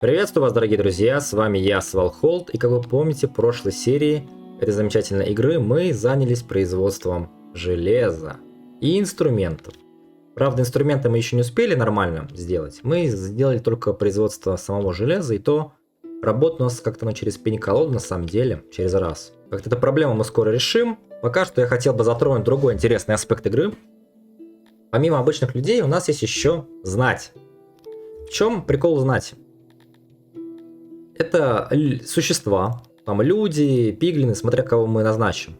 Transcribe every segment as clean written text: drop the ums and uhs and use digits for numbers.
Приветствую вас, дорогие друзья, с вами я, Свалхолд, и как вы помните, в прошлой серии этой замечательной игры мы занялись производством железа и инструментов. Правда, инструменты мы еще не успели нормально сделать, мы сделали только производство самого железа, и то работа у нас как-то через пень-колоду, на самом деле, через раз. Как-то эту проблему мы скоро решим. Пока что я хотел бы затронуть другой интересный аспект игры. Помимо обычных людей у нас есть еще знать. В чем прикол знати? Это существа, там люди, пиглины, смотря кого мы назначим,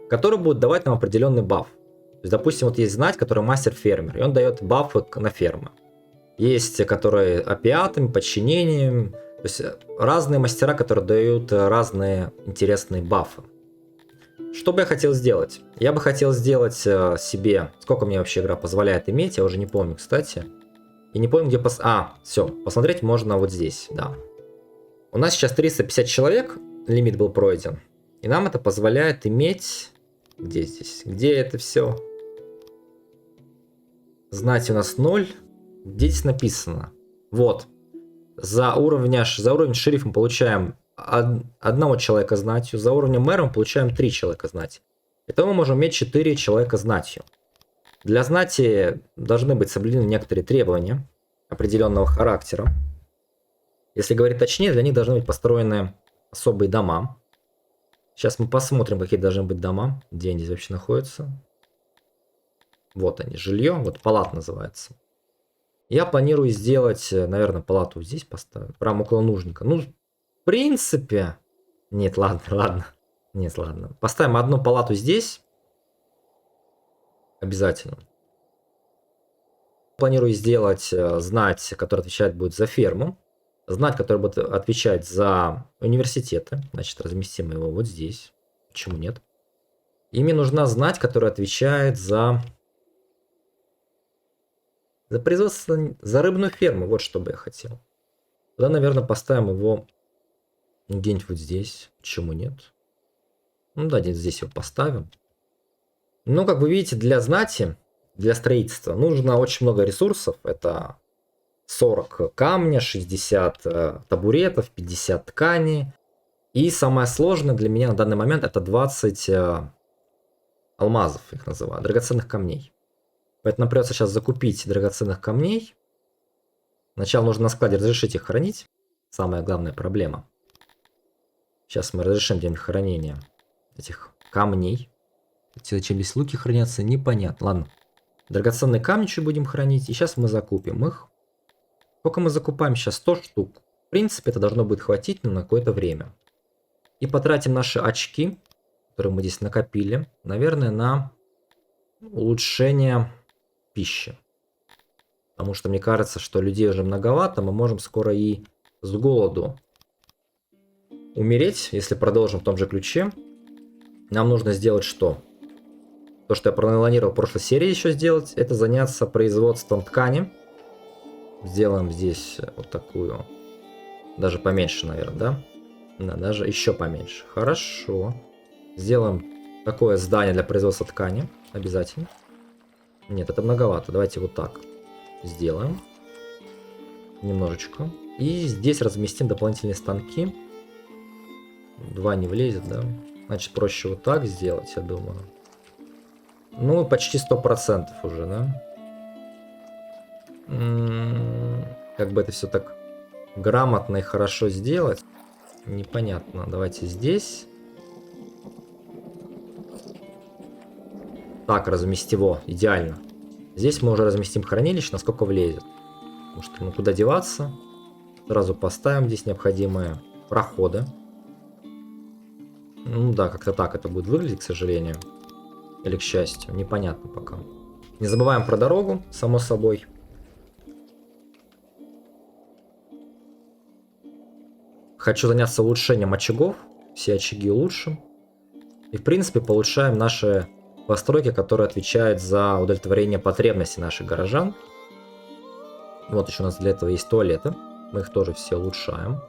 которые будут давать нам определенный баф. То есть, допустим, вот есть знать, который мастер-фермер, и он дает бафы на фермы. Есть, которые опиатами, подчинением, то есть разные мастера, которые дают разные интересные бафы. Что бы я хотел сделать? Я бы хотел сделать себе, сколько мне вообще игра позволяет иметь, я уже не помню, кстати. И не помню, где все, посмотреть можно вот здесь, да. У нас сейчас 350 человек, лимит был пройден. И нам это позволяет иметь... Где здесь? Где это все? Знать у нас 0. Где здесь написано? Вот. За уровень шерифа мы получаем одного человека знатью. За уровнем мэра мы получаем 3 человека знати. Итого мы можем иметь 4 человека знатью. Для знати должны быть соблюдены некоторые требования определенного характера. Если говорить точнее, для них должны быть построены особые дома. Сейчас мы посмотрим, какие должны быть дома, где они здесь вообще находятся. Вот они, жилье, вот палат называется. Я планирую сделать, наверное, палату здесь поставить, прямо около нужника. Ну, в принципе... Нет, ладно. Нет, ладно. Поставим одну палату здесь. Обязательно. Планирую сделать знать, которая отвечает будет за ферму. Знать, который будет отвечать за университеты. Значит, разместим его вот здесь. Почему нет? И мне нужна знать, которая отвечает за производство, за рыбную ферму. Вот что бы я хотел. Туда, наверное, поставим его где-нибудь вот здесь. Почему нет? Ну да, где-то здесь его поставим. Но, как вы видите, для знати, для строительства нужно очень много ресурсов. Это 40 камня, 60 табуретов, 50 ткани. И самое сложное для меня на данный момент это 20 алмазов, их называют, драгоценных камней. Поэтому придется сейчас закупить драгоценных камней. Сначала нужно на складе разрешить их хранить. Самая главная проблема. Сейчас мы разрешим где-нибудь хранение этих камней. Зачем здесь луки хранятся, непонятно. Ладно. Драгоценные камни чуть будем хранить. И сейчас мы закупим их. Сколько мы закупаем сейчас? 100 штук. В принципе, это должно будет хватить на какое-то время. И потратим наши очки, которые мы здесь накопили, наверное, на улучшение пищи. Потому что мне кажется, что людей уже многовато, мы можем скоро и с голоду умереть, если продолжим в том же ключе. Нам нужно сделать что? То, что я проанализировал в прошлой серии еще сделать, это заняться производством ткани. Сделаем здесь вот такую, даже поменьше, наверное, да? Да, даже еще поменьше. Хорошо. Сделаем такое здание для производства ткани. Обязательно. Нет, это многовато. Давайте вот так сделаем. Немножечко. И здесь разместим дополнительные станки. 2 не влезет, да? Значит, проще вот так сделать, я думаю. Ну, почти 100% уже, да? Как бы это все так грамотно и хорошо сделать, непонятно. Давайте здесь. Так, разместить его, идеально. Здесь мы уже разместим хранилище, насколько влезет. Потому что, ну, куда деваться? Сразу поставим здесь необходимые проходы. Ну да, как-то так это будет выглядеть, к сожалению. Или к счастью, непонятно пока. Не забываем про дорогу, само собой. Хочу заняться улучшением очагов. Все очаги улучшим. И, в принципе, улучшаем наши постройки, которые отвечают за удовлетворение потребностей наших горожан. Вот еще у нас для этого есть туалеты. Мы их тоже все улучшаем.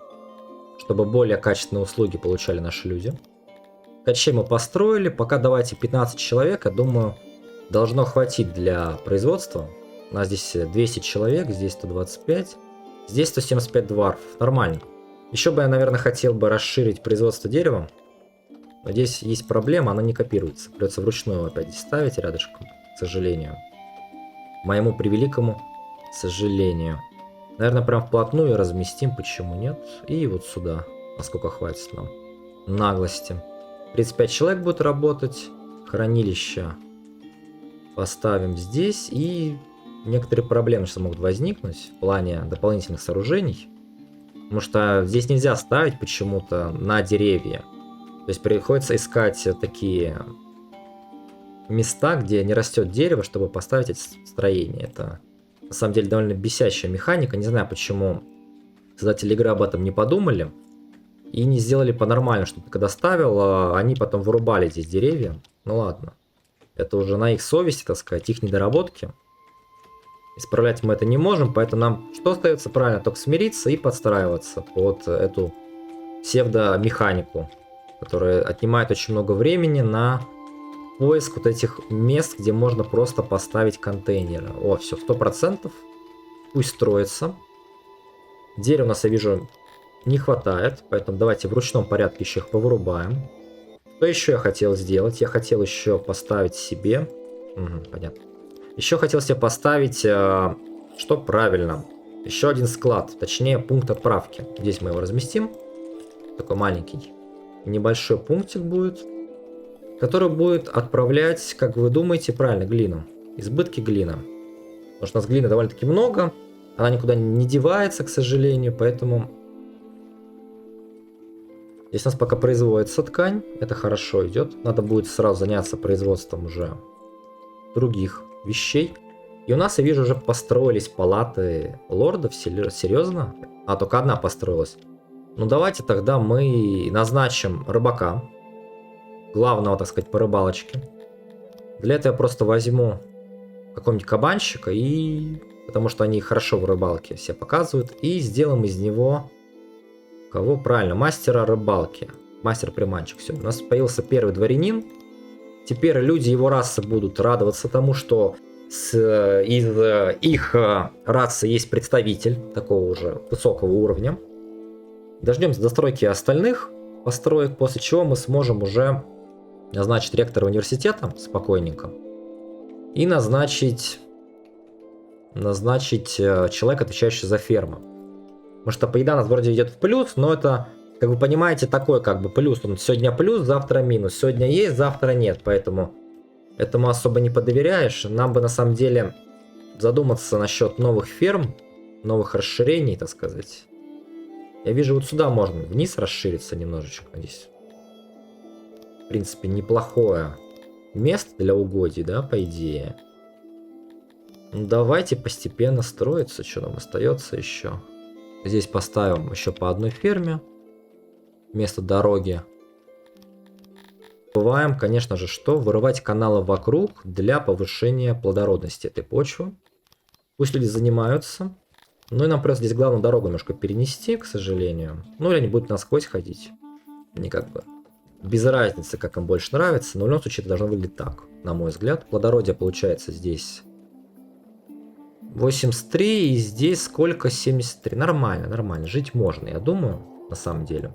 Чтобы более качественные услуги получали наши люди. Качей мы построили. Пока давайте 15 человек. Я думаю, должно хватить для производства. У нас здесь 200 человек, здесь 125. Здесь 175 дварф. Нормально. Еще бы я, наверное, хотел бы расширить производство дерева. Но здесь есть проблема, она не копируется. Придется вручную опять здесь ставить рядышком, к сожалению. Моему превеликому сожалению. Наверное, прям вплотную разместим, почему нет. И вот сюда, насколько хватит нам наглости. 35 человек будет работать. Хранилище поставим здесь. И некоторые проблемы сейчас могут возникнуть в плане дополнительных сооружений. Потому что здесь нельзя ставить почему-то на деревья. То есть приходится искать такие места, где не растет дерево, чтобы поставить эти строения. Это на самом деле довольно бесящая механика. Не знаю, почему создатели игры об этом не подумали и не сделали по-нормально, чтобы когда ставил, они потом вырубали здесь деревья. Ну ладно. Это уже на их совести, так сказать, их недоработки. Исправлять мы это не можем, поэтому нам что остается правильно? Только смириться и подстраиваться под эту псевдомеханику, которая отнимает очень много времени на поиск вот этих мест, где можно просто поставить контейнеры. О, все, 100%. Пусть строится. Дерева у нас, я вижу, не хватает, поэтому давайте в ручном порядке еще их повырубаем. Что еще я хотел сделать? Я хотел еще поставить себе... Угу, понятно. Еще хотел себе поставить, что правильно, еще один склад, точнее пункт отправки. Здесь мы его разместим. Такой маленький. Небольшой пунктик будет, который будет отправлять, как вы думаете, правильно, глину. Избытки глины. Потому что у нас глины довольно-таки много. Она никуда не девается, к сожалению, поэтому... Здесь у нас пока производится ткань. Это хорошо идет. Надо будет сразу заняться производством уже других вещей. И у нас, я вижу, уже построились палаты лордов. Серьезно? А, только одна построилась. Ну давайте тогда мы назначим рыбака. Главного, так сказать, по рыбалочке. Для этого я просто возьму какого-нибудь кабанщика, и потому что они хорошо в рыбалке все показывают. И сделаем из него... Кого? Правильно, мастера рыбалки. Мастер-приманчик. Все, у нас появился первый дворянин. Теперь люди его расы будут радоваться тому, что из их расы есть представитель такого уже высокого уровня. Дождемся достройки остальных построек, после чего мы сможем уже назначить ректора университета спокойненько. И назначить человека, отвечающего за ферму. Потому что поеда у нас вроде идет в плюс, но это, как вы понимаете, такой как бы плюс. Он сегодня плюс, завтра минус. Сегодня есть, завтра нет. Поэтому этому особо не подоверяешь. Нам бы на самом деле задуматься насчет новых ферм, новых расширений, так сказать. Я вижу, вот сюда можно вниз расшириться немножечко. Здесь, в принципе, неплохое место для угодий, да, по идее. Ну, давайте постепенно строиться. Что нам остается еще? Здесь поставим еще по одной ферме вместо дороги. Забываем, конечно же, что вырывать каналы вокруг для повышения плодородности этой почвы. Пусть люди занимаются. Ну и нам придется здесь главную дорогу немножко перенести, к сожалению. Ну или они будут насквозь ходить. Они как бы без разницы, как им больше нравится. Но в любом случае это должно выглядеть так, на мой взгляд. Плодородие получается здесь 83, и здесь сколько? 73. Нормально, нормально. Жить можно, я думаю, на самом деле.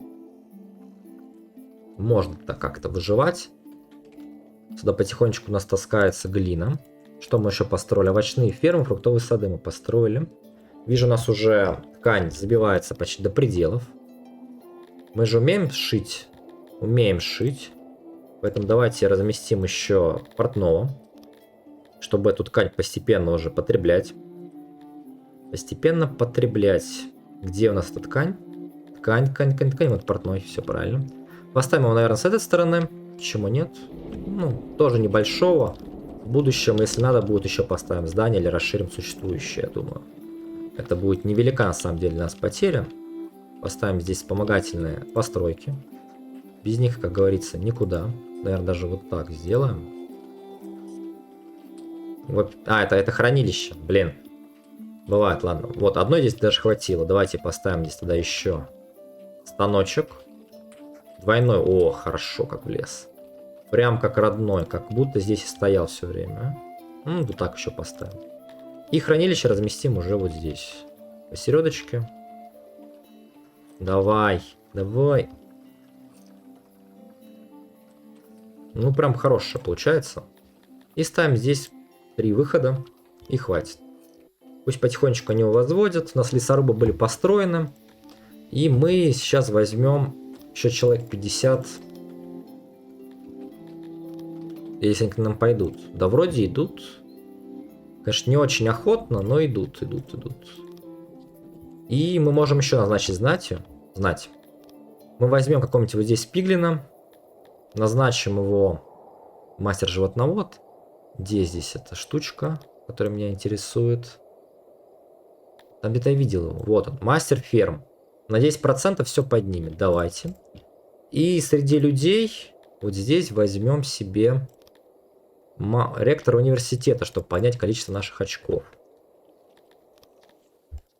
Можно так как-то выживать. Сюда потихонечку у нас таскается глина. Что мы еще построили? Овощные фермы, фруктовые сады мы построили. Вижу, у нас уже ткань забивается почти до пределов. Мы же умеем шить. Умеем шить. Поэтому давайте разместим еще портного, чтобы эту ткань постепенно уже потреблять. Постепенно потреблять. Где у нас эта ткань? Ткань. Вот портной, все правильно. Поставим его, наверное, с этой стороны. Почему нет? Ну, тоже небольшого. В будущем, если надо, будет еще поставим здание или расширим существующее, я думаю. Это будет невелика, на самом деле, для нас потеря. Поставим здесь вспомогательные постройки. Без них, как говорится, никуда. Наверное, даже вот так сделаем. Вот. А, это хранилище. Блин. Бывает, ладно. Вот, одной здесь даже хватило. Давайте поставим здесь тогда еще станочек. Двойной. О, хорошо, как влез. Прям как родной. Как будто здесь и стоял все время. Ну, вот так еще поставим. И хранилище разместим уже вот здесь. посередочке. Давай, давай. Ну, прям хорошее получается. И ставим здесь 3 выхода. И хватит. Пусть потихонечку они его возводят. У нас лесорубы были построены. И мы сейчас возьмем еще человек 50. Если они к нам пойдут. Да вроде идут. Конечно, не очень охотно, но идут. И мы можем еще назначить знать. Мы возьмем какого-нибудь вот здесь пиглина. Назначим его мастер-животновод. Где здесь эта штучка, которая меня интересует? Там где-то я видел его. Вот он, мастер-ферм. На 10% все поднимет. Давайте. И среди людей вот здесь возьмем себе ректора университета, чтобы поднять количество наших очков.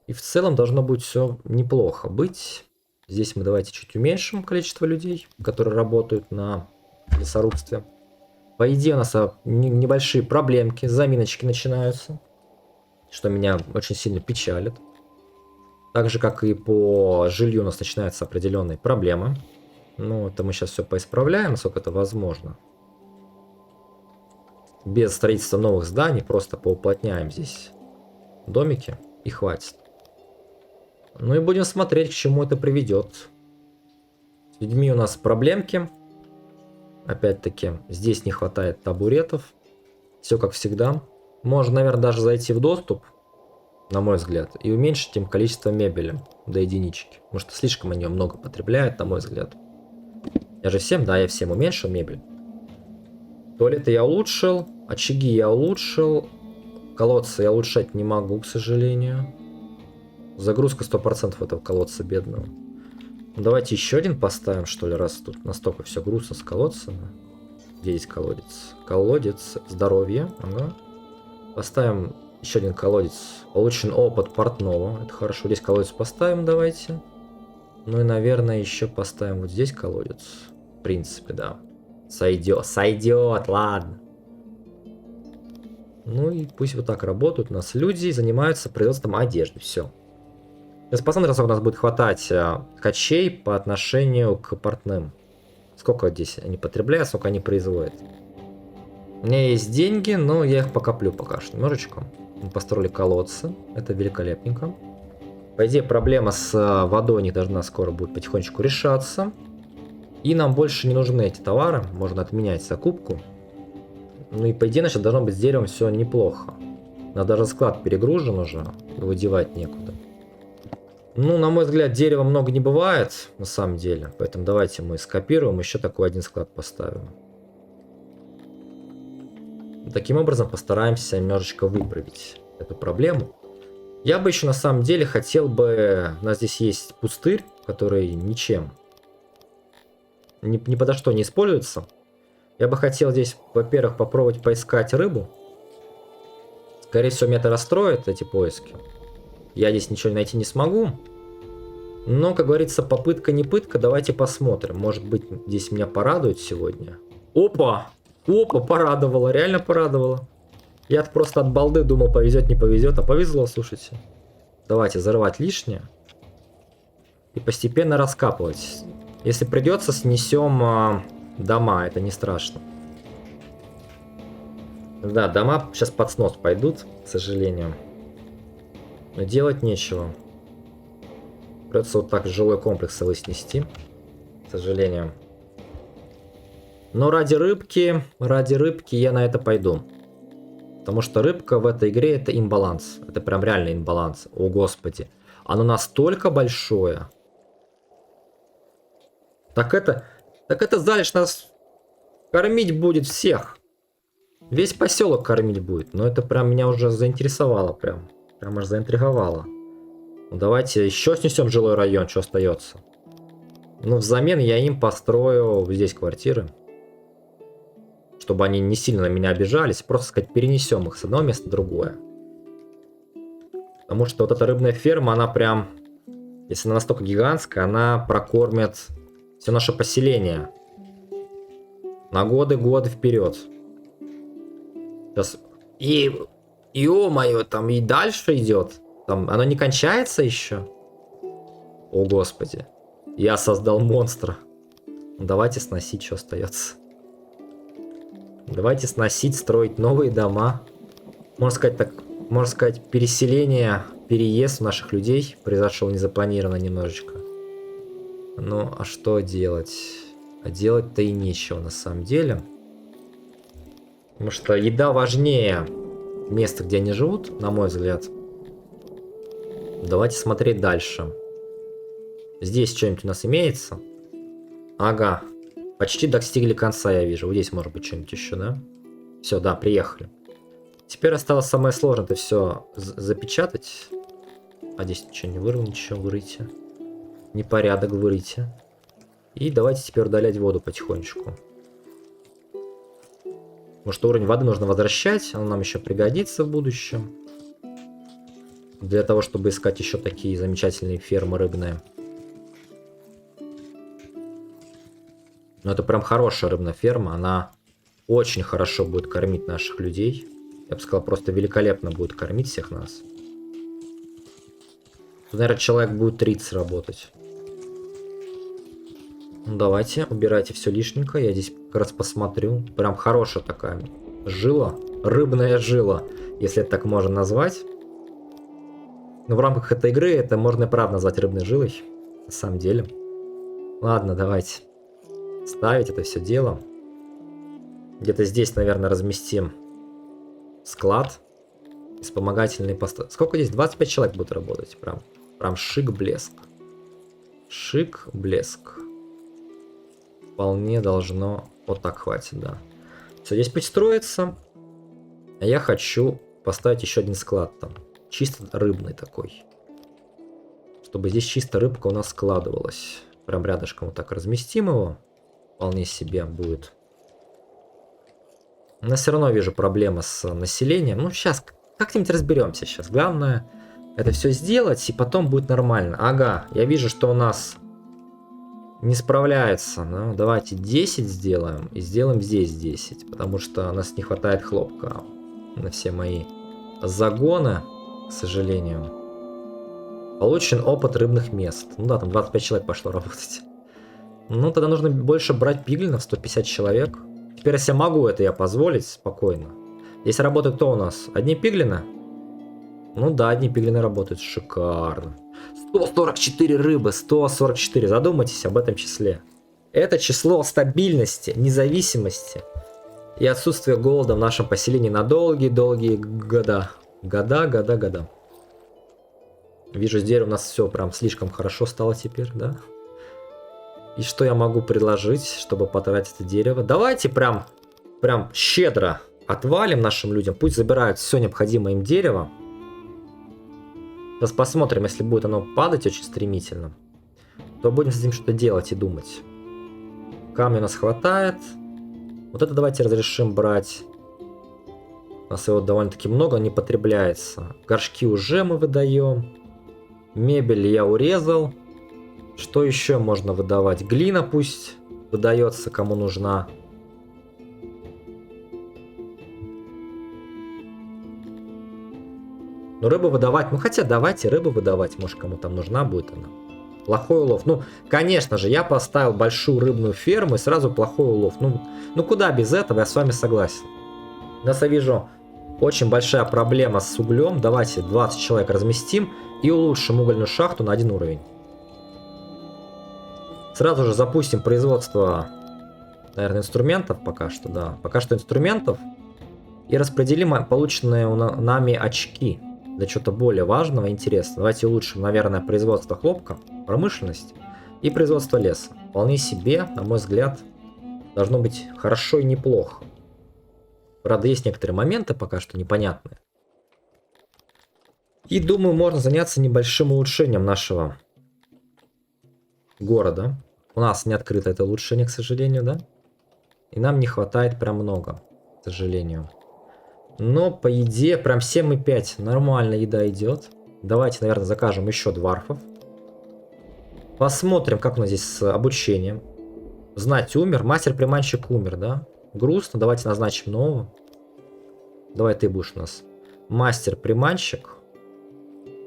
И в целом должно быть все неплохо быть. Здесь мы давайте чуть уменьшим количество людей, которые работают на лесорубстве. По идее у нас небольшие проблемки, заминочки начинаются, что меня очень сильно печалит. Так же, как и по жилью у нас начинаются определенные проблемы. Ну, это мы сейчас все поисправляем, насколько это возможно. Без строительства новых зданий, просто поуплотняем здесь домики и хватит. Ну и будем смотреть, к чему это приведет. С людьми у нас проблемки. Опять-таки, здесь не хватает табуретов. Все как всегда. Можно, наверное, даже зайти в доступ, на мой взгляд, и уменьшить им количество мебели до единички. Потому что слишком они много потребляют, на мой взгляд. Я же всем, да, я всем уменьшил мебель. Туалеты я улучшил, очаги я улучшил, колодцы я улучшать не могу, к сожалению. Загрузка 100% этого колодца бедного. Ну, давайте еще один поставим, что ли, раз тут настолько все грустно с колодцами. Где здесь колодец? Колодец здоровья. Ага. Поставим еще один колодец. Получен опыт портного. Это хорошо. Здесь колодец поставим, давайте. Ну и, наверное, еще поставим вот здесь колодец. В принципе, да. Сойдет, ладно. Ну и пусть вот так работают. У нас люди занимаются производством одежды. Все. Сейчас посмотрим, сколько у нас будет хватать ткачей по отношению к портным. Сколько здесь они потребляют, сколько они производят. У меня есть деньги, но я их покоплю пока что немножечко. Мы построили колодцы. Это великолепненько. По идее, проблема с водой у них должна скоро будет потихонечку решаться. И нам больше не нужны эти товары. Можно отменять закупку. Ну и по идее, значит, должно быть с деревом все неплохо. У нас даже склад перегружен уже. Его девать некуда. Ну, на мой взгляд, дерева много не бывает, на самом деле. Поэтому давайте мы скопируем, еще такой один склад поставим. Таким образом постараемся немножечко выправить эту проблему. Я бы еще на самом деле хотел бы... У нас здесь есть пустырь, который ничем ни подо что не используется. Я бы хотел здесь, во-первых, попробовать поискать рыбу. Скорее всего, меня это расстроит, эти поиски. Я здесь ничего найти не смогу. Но, как говорится, попытка не пытка. Давайте посмотрим. Может быть, здесь меня порадует сегодня. Опа! Опа, порадовало. Реально порадовало. Я просто от балды думал, повезет, не повезет. А повезло, слушайте. Давайте зарывать лишнее. И постепенно раскапывать. Если придется, снесем дома. Это не страшно. Да, дома сейчас под снос пойдут, к сожалению. Но делать нечего. Придется вот так жилой комплекс целый снести, к сожалению. Но ради рыбки я на это пойду. Потому что рыбка в этой игре это имбаланс. Это прям реально имбаланс. О господи. Оно настолько большое. Так это залишь нас кормить будет всех. Весь поселок кормить будет. Но это прям меня уже заинтересовало. Прям аж заинтриговало. Ну, давайте еще снесем жилой район, что остается. Ну, взамен я им построю здесь квартиры. Чтобы они не сильно на меня обижались. Просто, сказать, перенесем их с одного места в другое. Потому что вот эта рыбная ферма, она прям... Если она настолько гигантская, она прокормит все наше поселение. На годы вперед. Сейчас... И... Ё-моё, там и дальше идет. Там оно не кончается еще? О, господи. Я создал монстра. Давайте сносить, что остается. Давайте сносить, строить новые дома. Можно сказать, так, можно сказать, переселение, переезд наших людей произошел незапланированно немножечко. Ну, а что делать? А делать-то и нечего на самом деле. Потому что еда важнее места, где они живут, на мой взгляд. Давайте смотреть дальше. Здесь что-нибудь у нас имеется? Ага. Почти достигли конца, я вижу. Вот здесь может быть что-нибудь еще, да? Все, да, приехали. Теперь осталось самое сложное, это все запечатать. А здесь ничего не вырвано, ничего, вырыйте. Непорядок, вырыйте. И давайте теперь удалять воду потихонечку. Потому что уровень воды нужно возвращать, он нам еще пригодится в будущем. Для того, чтобы искать еще такие замечательные фермы рыбные. Но это прям хорошая рыбная ферма, она очень хорошо будет кормить наших людей. Я бы сказал, просто великолепно будет кормить всех нас. Тут, наверное, человек будет 30 работать. Ну, давайте, убирайте все лишненькое. Я здесь как раз посмотрю. Прям хорошая такая жила. Рыбная жила, если это так можно назвать. Но в рамках этой игры это можно и правда назвать рыбной жилой. На самом деле. Ладно, давайте ставить это все дело. Где-то здесь, наверное, разместим склад. Вспомогательные посты. Сколько здесь? 25 человек будут работать. Прям шик-блеск. Шик-блеск. Вполне должно... Вот так хватит, да. Все, здесь пусть строится. А я хочу поставить еще один склад там. Чисто рыбный такой. Чтобы здесь чисто рыбка у нас складывалась. Прям рядышком вот так разместим его. Вполне себе будет. Но все равно вижу проблемы с населением. Ну, сейчас как-нибудь разберемся сейчас. Главное, это все сделать, и потом будет нормально. Ага, я вижу, что у нас не справляется. Ну, давайте 10 сделаем, и сделаем здесь 10. Потому что у нас не хватает хлопка на все мои загоны, к сожалению. Получен опыт рыбных мест. Ну да, там 25 человек пошло работать. Ну, тогда нужно больше брать пиглинов, 150 человек. Теперь я себе могу это я позволить спокойно. Здесь работает кто у нас? Одни пиглины? Ну да, одни пиглины работают. Шикарно. 144 рыбы, 144. Задумайтесь об этом числе. Это число стабильности, независимости и отсутствия голода в нашем поселении на долгие-долгие года. Года. Вижу, здесь у нас все прям слишком хорошо стало теперь, да? И что я могу предложить, чтобы потратить это дерево? Давайте прям щедро отвалим нашим людям. Пусть забирают все необходимое им дерево. Сейчас посмотрим, если будет оно падать очень стремительно, то будем с этим что-то делать и думать. Камня у нас хватает. Вот это давайте разрешим брать. У нас его довольно-таки много, не потребляется. Горшки уже мы выдаем. Мебель я урезал. Что еще можно выдавать? Глина пусть выдается, кому нужна. Ну, рыбу выдавать, ну хотя давайте рыбу выдавать, может кому там нужна будет она. Плохой улов. Ну, конечно же, я поставил большую рыбную ферму и сразу плохой улов. Ну куда без этого, я с вами согласен. У нас, я вижу, очень большая проблема с углем. Давайте 20 человек разместим и улучшим угольную шахту на 1 уровень. Сразу же запустим производство, наверное, инструментов пока что, да. Пока что инструментов. И распределим полученные нами очки для чего-то более важного и интересного. Давайте улучшим, наверное, производство хлопка, промышленность и производство леса. Вполне себе, на мой взгляд, должно быть хорошо и неплохо. Правда, есть некоторые моменты пока что непонятные. И думаю, можно заняться небольшим улучшением нашего города. У нас не открыто это улучшение, к сожалению, да? И нам не хватает прям много, к сожалению. Но по еде прям 7,5. Нормально еда идет. Давайте, наверное, закажем еще дварфов. Посмотрим, как у нас здесь с обучением. Знать умер. Мастер-приманщик умер, да? Грустно. Давайте назначим нового. Давай ты будешь у нас мастер-приманщик.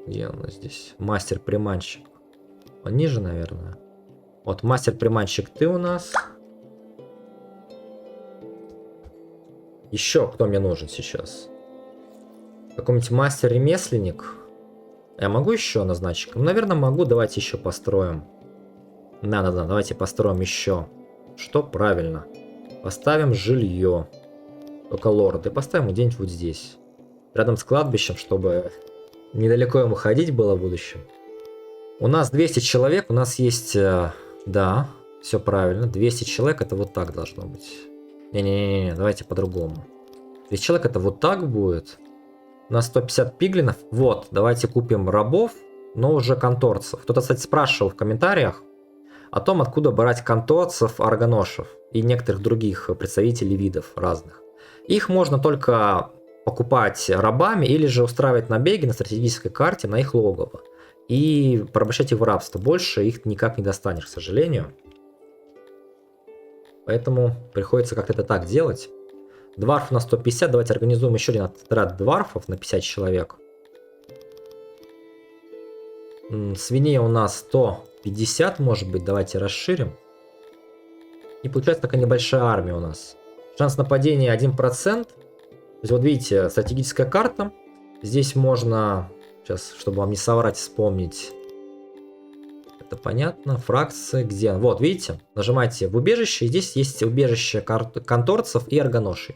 Где у нас здесь? Мастер-приманщик. Он ниже, наверное. Вот, мастер-приманщик ты у нас. Еще кто мне нужен сейчас? Какой-нибудь мастер-ремесленник. Я могу еще назначить? Ну, наверное, могу. Давайте еще построим. Да, давайте построим еще. Что правильно? Поставим жилье. Только лорды. Поставим где-нибудь вот здесь. Рядом с кладбищем, чтобы недалеко ему ходить было в будущем. У нас 200 человек. У нас есть... Да, все правильно. 200 человек это вот так должно быть. Не-не-не, давайте по-другому. 200 человек это вот так будет. У нас 150 пиглинов. Вот, давайте купим рабов, но уже конторцев. Кто-то, кстати, спрашивал в комментариях о том, откуда брать конторцев, аргоношев и некоторых других представителей видов разных. Их можно только покупать рабами или же устраивать набеги на стратегической карте на их логово и порабощать их в рабство. Больше их никак не достанешь, к сожалению. Поэтому приходится как-то это так делать. Дварф на 150. Давайте организуем еще один отряд дварфов на 50 человек. Свиней у нас 150, может быть. Давайте расширим. И получается такая небольшая армия у нас. Шанс нападения 1%. То есть вот видите, стратегическая карта. Здесь можно, сейчас, чтобы вам не соврать, вспомнить. Это понятно. Фракции, где? Вот, видите, нажимаете в убежище, и здесь есть убежище конторцев и аргоношей.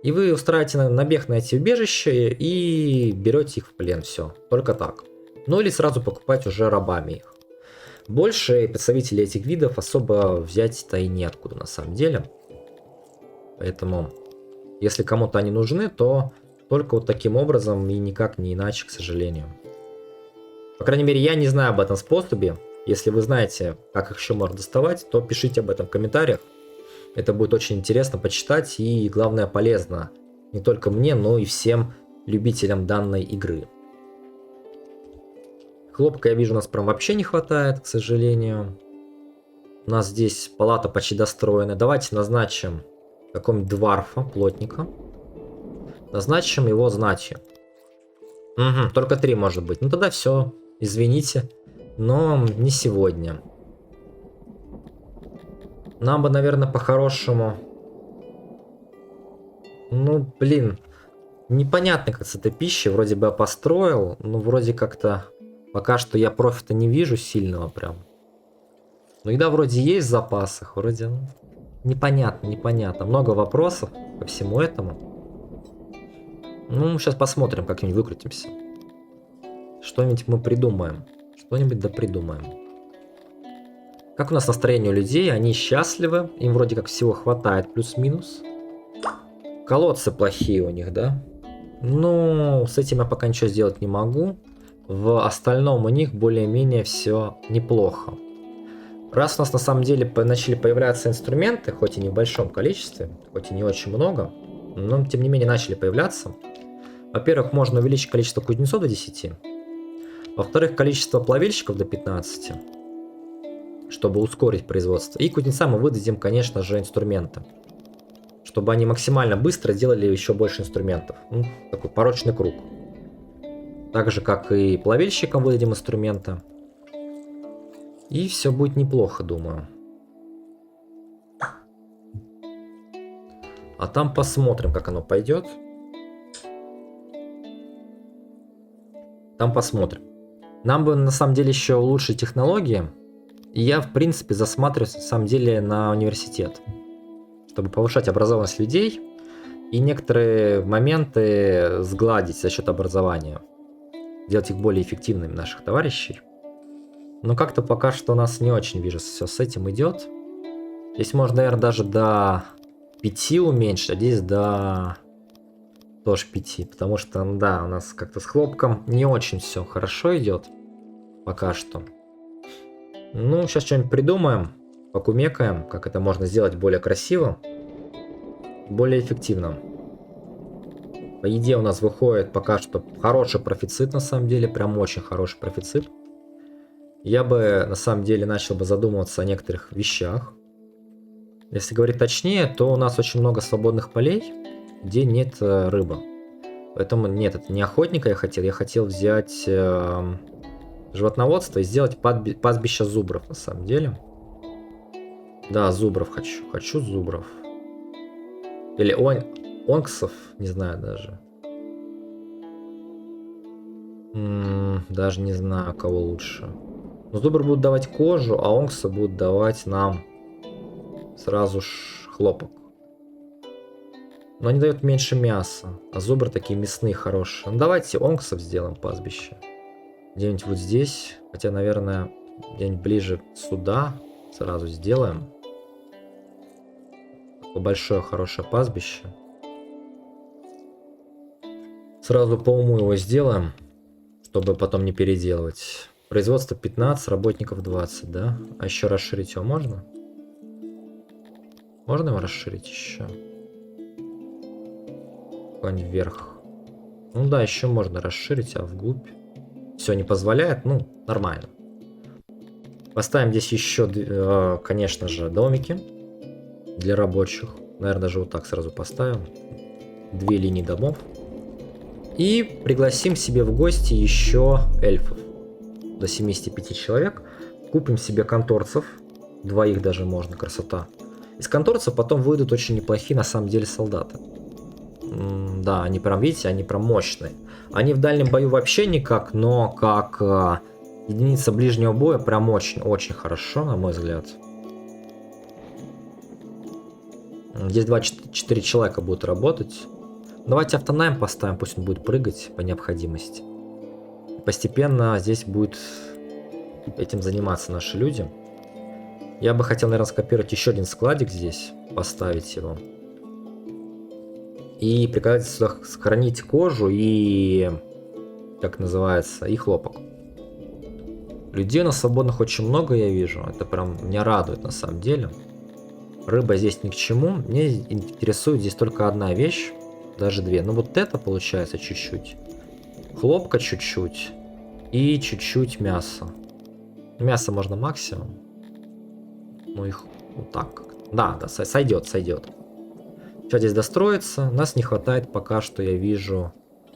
И вы устраиваете набег на эти убежища и берете их в плен. Все, только так. Ну или сразу покупать уже рабами их. Больше представителей этих видов особо взять-то и неоткуда на самом деле. Поэтому, если кому-то они нужны, то только вот таким образом и никак не иначе, к сожалению. По крайней мере, я не знаю об этом способе. Если вы знаете, как их еще можно доставать, то пишите об этом в комментариях. Это будет очень интересно почитать и, главное, полезно. Не только мне, но и всем любителям данной игры. Хлопка, я вижу, у нас прям вообще не хватает, к сожалению. У нас здесь палата почти достроена. Давайте назначим какого-нибудь дварфа, плотника. Назначим его знатью. Угу, только 3 может быть. Ну тогда все, извините, но не сегодня. Нам бы, наверное, по-хорошему... Ну, блин, непонятно как с этой пищей. Вроде бы я построил, но вроде как-то... Пока что я профита не вижу сильного прям. Но еда вроде есть в запасах, вроде... Непонятно. Много вопросов по всему этому. Ну, сейчас посмотрим, как-нибудь выкрутимся. Что-нибудь мы придумаем. Что-нибудь да придумаем. Как у нас настроение у людей? Они счастливы. Им вроде как всего хватает, плюс-минус. Колодцы плохие у них, да? Ну, с этим я пока ничего сделать не могу. В остальном у них более-менее все неплохо. Раз у нас на самом деле начали появляться инструменты, хоть и не в большом количестве, хоть и не очень много, но тем не менее начали появляться. Во-первых, можно увеличить количество кузнецов до 10. Во-вторых, количество плавильщиков до 15. Чтобы ускорить производство. И кузнецам мы выдадим, конечно же, инструменты. Чтобы они максимально быстро делали еще больше инструментов. Ну, такой порочный круг. Так же, как и плавильщикам выдадим инструменты. И все будет неплохо, думаю. А там посмотрим, как оно пойдет. Там посмотрим. Нам бы на самом деле еще улучшить технологии. И я, в принципе, засматриваюсь на самом деле на университет. Чтобы повышать образованность людей. И некоторые моменты сгладить за счет образования. Делать их более эффективными, наших товарищей. Но как-то пока что у нас не очень, вижу, все с этим идет. Здесь можно, наверное, даже до 5 уменьшить, а здесь до тоже 5. Потому что, да, у нас как-то с хлопком не очень все хорошо идет. Пока что. Ну, сейчас что-нибудь придумаем, покумекаем, как это можно сделать более красиво, более эффективно. По еде у нас выходит пока что хороший профицит, на самом деле, прям очень хороший профицит. Я бы, на самом деле, начал бы задумываться о некоторых вещах. Если говорить точнее, то у нас очень много свободных полей, где нет рыбы. Поэтому нет, это не охотника я хотел взять животноводство и сделать пастбище зубров на самом деле. Да, зубров хочу. Хочу зубров. Или онксов, не знаю даже. Даже не знаю, кого лучше. Но зубры будут давать кожу, а онксы будут давать нам сразу хлопок. Но они дают меньше мяса, а зубры такие мясные хорошие. Ну давайте онксов сделаем пастбище. Где-нибудь вот здесь, хотя, наверное, где-нибудь ближе сюда сразу сделаем. Такое большое хорошее пастбище. Сразу по уму его сделаем, чтобы потом не переделывать. Производство 15, работников 20, да? А еще расширить его можно? Можно его расширить еще? Куда-нибудь вверх. Ну да, еще можно расширить, а вглубь все не позволяет. Ну, нормально. Поставим здесь еще, конечно же, домики для рабочих. Наверное, даже вот так сразу поставим. 2 линии домов. И пригласим себе в гости еще эльфов. До 75 человек. Купим себе конторцев. 2 даже можно, красота. Из конторцев потом выйдут очень неплохие на самом деле солдаты. Да, они прям, видите, они прям мощные. Они в дальнем бою вообще никак, но как единица ближнего боя прям очень хорошо, на мой взгляд. Здесь 24 человека будут работать. Давайте автонайм поставим, пусть он будет прыгать по необходимости. Постепенно здесь будет этим заниматься наши люди. Я бы хотел, наверное, скопировать еще один складик здесь, поставить его. И приказать сюда сохранить кожу и, как называется, и хлопок. Людей у нас свободных очень много, я вижу. Это прям меня радует на самом деле. Рыба здесь ни к чему. Мне интересует здесь только одна вещь. Даже 2. Ну вот это получается чуть-чуть. Хлопка чуть-чуть. И чуть-чуть мяса. Мясо можно максимум. Ну их вот так. Да, сойдет. Сейчас здесь достроится. Нас не хватает пока что, я вижу,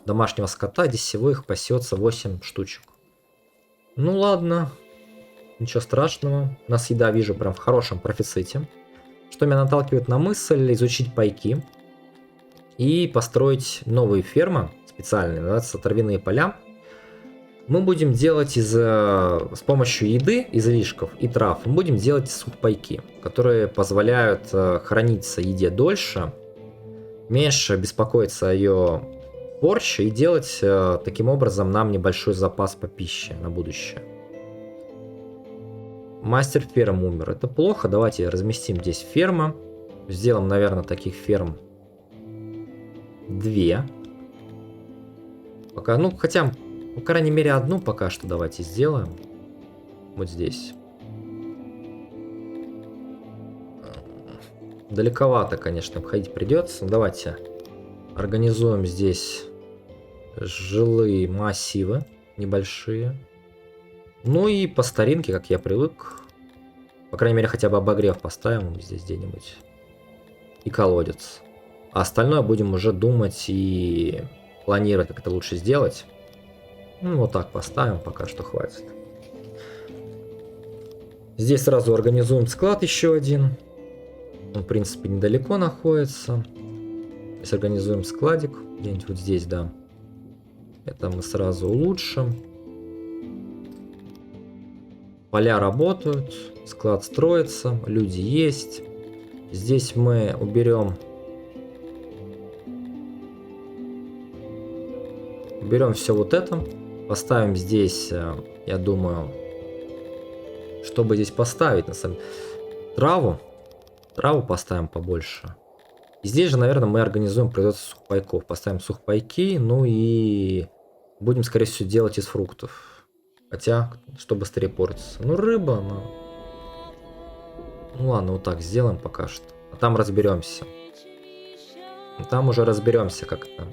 домашнего скота. Здесь всего их пасется 8 штучек. Ну ладно. Ничего страшного. У нас еда, вижу, прям в хорошем профиците. Что меня наталкивает на мысль изучить пайки. И построить новые фермы специальные, называются травяные поля. Мы будем делать с помощью еды, излишков и трав, мы будем делать сухпайки, которые позволяют храниться еде дольше, меньше беспокоиться о ее порче и делать таким образом нам небольшой запас по пище на будущее. Мастер ферм умер. Это плохо. Давайте разместим здесь фермы. Сделаем, наверное, таких ферм 2. Пока, ну, хотя, по крайней мере, одну пока что давайте сделаем. Вот здесь. Далековато, конечно, обходить придется. Давайте организуем здесь жилые массивы небольшие. Ну и по старинке, как я привык. По крайней мере, хотя бы обогрев поставим здесь где-нибудь. И колодец. А остальное будем уже думать и планировать, как это лучше сделать. Ну, вот так поставим, пока что хватит. Здесь сразу организуем склад еще один. Он, в принципе, недалеко находится. Здесь организуем складик. Где-нибудь вот здесь, да. Это мы сразу улучшим. Поля работают. Склад строится. Люди есть. Здесь мы уберем все вот это. Поставим здесь, я думаю, чтобы здесь поставить, на самом деле, траву. Траву поставим побольше. И здесь же, наверное, мы организуем производство сухпайков. Поставим сухпайки, ну и будем, скорее всего, делать из фруктов. Хотя, что быстрее портится. Ну, рыба, она... Ну ладно, вот так сделаем пока что. А там разберемся. Там уже разберемся, как это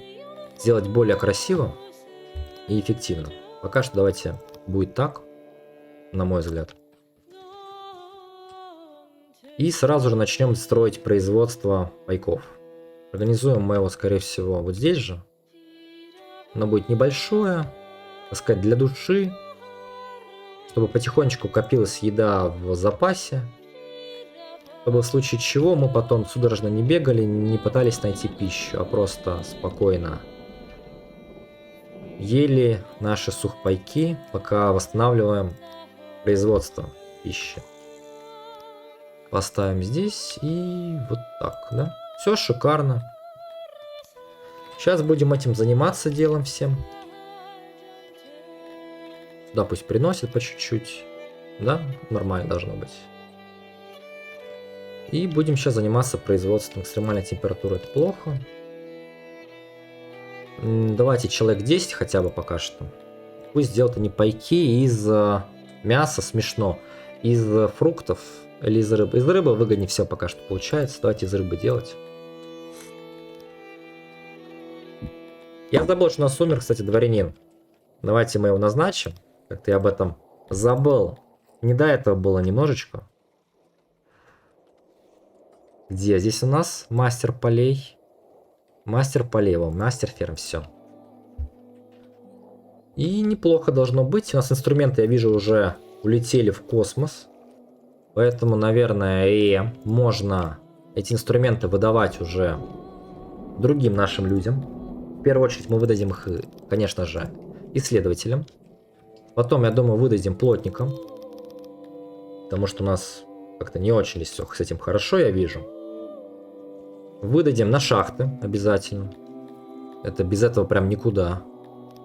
сделать более красиво и эффективно. Пока что давайте будет так, на мой взгляд. И сразу же начнем строить производство пайков. Организуем мы его, скорее всего, вот здесь же. Оно будет небольшое, так сказать, для души, чтобы потихонечку копилась еда в запасе, чтобы в случае чего мы потом судорожно не бегали, не пытались найти пищу, а просто спокойно ели наши сухпайки, пока восстанавливаем производство пищи. Поставим здесь и вот так, да? Все шикарно. Сейчас будем этим заниматься делом всем. Да, пусть приносит по чуть-чуть. Да, нормально должно быть. И будем сейчас заниматься производством. Экстремальная температура — это плохо. Давайте человек 10 хотя бы пока что. Пусть сделают они пайки из мяса, смешно. Из фруктов или из рыбы. Из рыбы выгоднее все пока что получается. Давайте из рыбы делать. Я забыл, что у нас умер, кстати, дворянин. Давайте мы его назначим. Как-то я об этом забыл. Не до этого было немножечко. Где здесь у нас мастер полей? Мастер полей, мастер ферм, все. И неплохо должно быть. У нас инструменты, я вижу, уже улетели в космос. Поэтому, наверное, и можно эти инструменты выдавать уже другим нашим людям. В первую очередь мы выдадим их, конечно же, исследователям. Потом, я думаю, выдадим плотникам. Потому что у нас как-то не очень все с этим хорошо, я вижу. Выдадим на шахты обязательно. Это без этого прям никуда.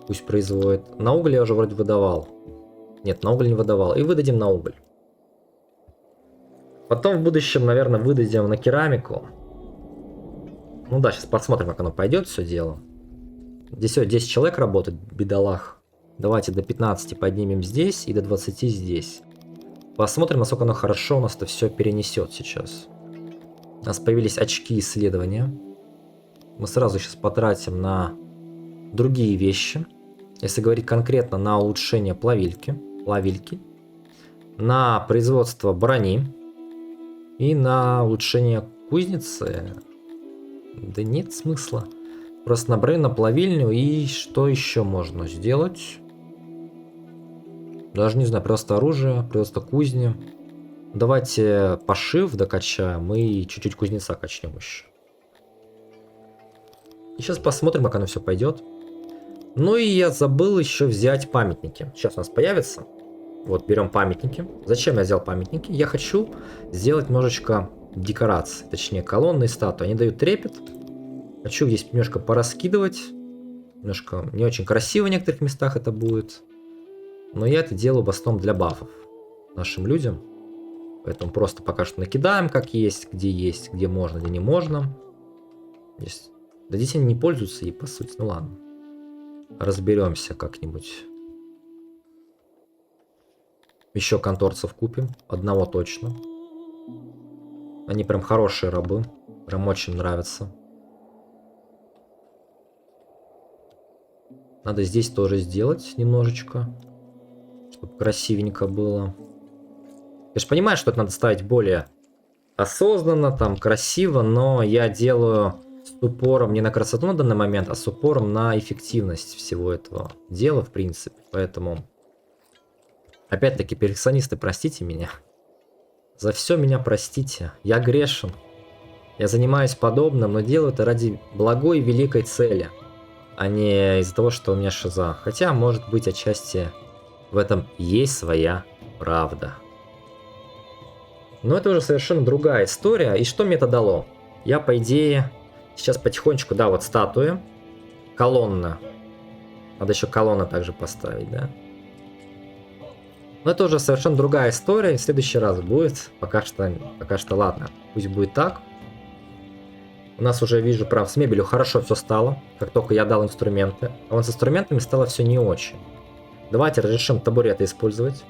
Пусть производит. На уголь я уже вроде выдавал. Нет, на уголь не выдавал. И выдадим на уголь. Потом в будущем, наверное, выдадим на керамику. Ну да, сейчас посмотрим, как оно пойдет все дело. Здесь всего 10 человек работает, бедолах. Давайте до 15 поднимем здесь и до 20 здесь. Посмотрим, насколько оно хорошо у нас это все перенесет сейчас. У нас появились очки исследования. Мы сразу сейчас потратим на другие вещи. Если говорить конкретно, на улучшение плавильки, на производство брони и на улучшение кузницы. Да нет смысла. Просто на броню, на плавильню. И что еще можно сделать? Даже не знаю, просто оружие, просто кузни. Давайте пошив докачаем и чуть-чуть кузнеца качнем еще. И сейчас посмотрим, как оно все пойдет. Ну и я забыл еще взять памятники. Сейчас у нас появится. Вот, берем памятники. Зачем я взял памятники? Я хочу сделать немножечко декораций. Точнее, колонны и статуи. Они дают трепет. Хочу здесь немножко пораскидывать. Немножко не очень красиво в некоторых местах это будет. Но я это делаю в основном для бафов нашим людям. Поэтому просто пока что накидаем, как есть, где можно, где не можно. Здесь... Да здесь они не пользуются и по сути. Ну ладно. Разберемся как-нибудь. Еще конторцев купим. Одного точно. Они прям хорошие рабы. Прям очень нравятся. Надо здесь тоже сделать немножечко. Чтобы красивенько было. Я же понимаю, что это надо ставить более осознанно, там, красиво, но я делаю с упором не на красоту на данный момент, а с упором на эффективность всего этого дела, в принципе. Поэтому, опять-таки, перфекционисты, простите меня. За все меня простите. Я грешен. Я занимаюсь подобным, но делаю это ради благой и великой цели, а не из-за того, что у меня шиза. Хотя, может быть, отчасти в этом есть своя правда. Но это уже совершенно другая история. И что мне это дало? Я, по идее, сейчас потихонечку, да, вот статуи. Колонна. Надо еще колонны также поставить, да. Но это уже совершенно другая история. В следующий раз будет. Пока что ладно. Пусть будет так. У нас уже, вижу, прям с мебелью хорошо все стало. Как только я дал инструменты. А вот с инструментами стало все не очень. Давайте разрешим табуреты использовать.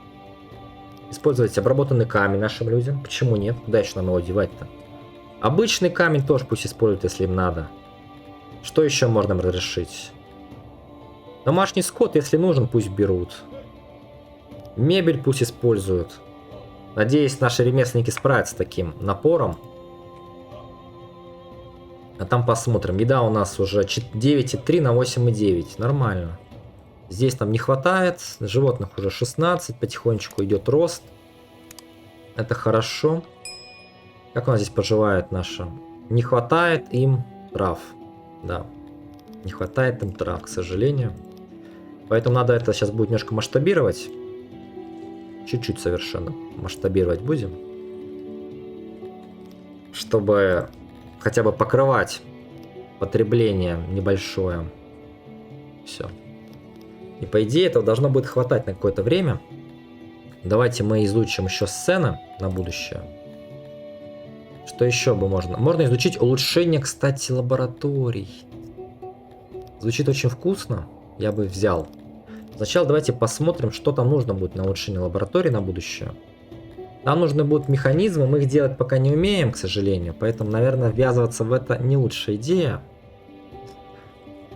Использовать обработанный камень нашим людям. Почему нет? Куда еще нам его девать-то? Обычный камень тоже пусть используют, если им надо. Что еще можно разрешить? Домашний скот, если нужен, пусть берут. Мебель пусть используют. Надеюсь, наши ремесленники справятся с таким напором. А там посмотрим. Еда у нас уже 9,3 на 8,9. Нормально. Здесь нам не хватает. Животных уже 16. Потихонечку идет рост. Это хорошо. Как у нас здесь поживает наша? Не хватает им трав. Да. Не хватает им трав, к сожалению. Поэтому надо это сейчас будет немножко масштабировать. Чуть-чуть совершенно масштабировать будем. Чтобы хотя бы покрывать потребление небольшое. Все. И по идее этого должно будет хватать на какое-то время. Давайте мы изучим еще сцены на будущее. Что еще бы можно? Можно изучить улучшение, кстати, лабораторий. Звучит очень вкусно. Я бы взял. Сначала давайте посмотрим, что там нужно будет на улучшение лабораторий на будущее. Нам нужны будут механизмы, мы их делать пока не умеем, к сожалению. Поэтому, наверное, ввязываться в это не лучшая идея.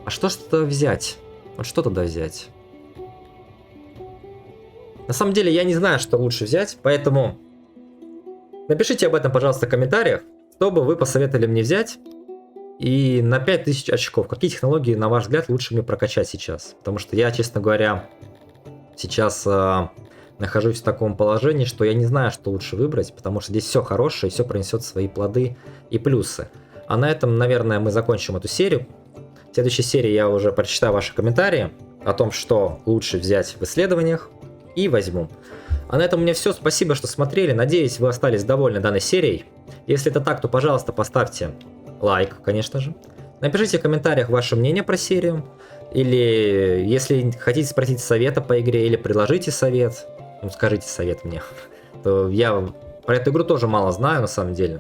А что взять? Вот что тогда взять? На самом деле, я не знаю, что лучше взять, поэтому напишите об этом, пожалуйста, в комментариях, что бы вы посоветовали мне взять. И на 5000 очков, какие технологии, на ваш взгляд, лучше мне прокачать сейчас? Потому что я, честно говоря, сейчас нахожусь в таком положении, что я не знаю, что лучше выбрать, потому что здесь все хорошее, все принесет свои плоды и плюсы. А на этом, наверное, мы закончим эту серию. В следующей серии я уже прочитаю ваши комментарии о том, что лучше взять в исследованиях, и возьму. А на этом у меня все. Спасибо, что смотрели. Надеюсь, вы остались довольны данной серией. Если это так, то, пожалуйста, поставьте лайк, конечно же. Напишите в комментариях ваше мнение про серию. Или если хотите спросить совета по игре, или предложите совет, ну, скажите совет мне. То я про эту игру тоже мало знаю, на самом деле.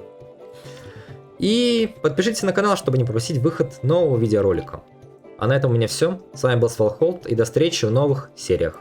И подпишитесь на канал, чтобы не пропустить выход нового видеоролика. А на этом у меня все. С вами был Свалхолд, и до встречи в новых сериях.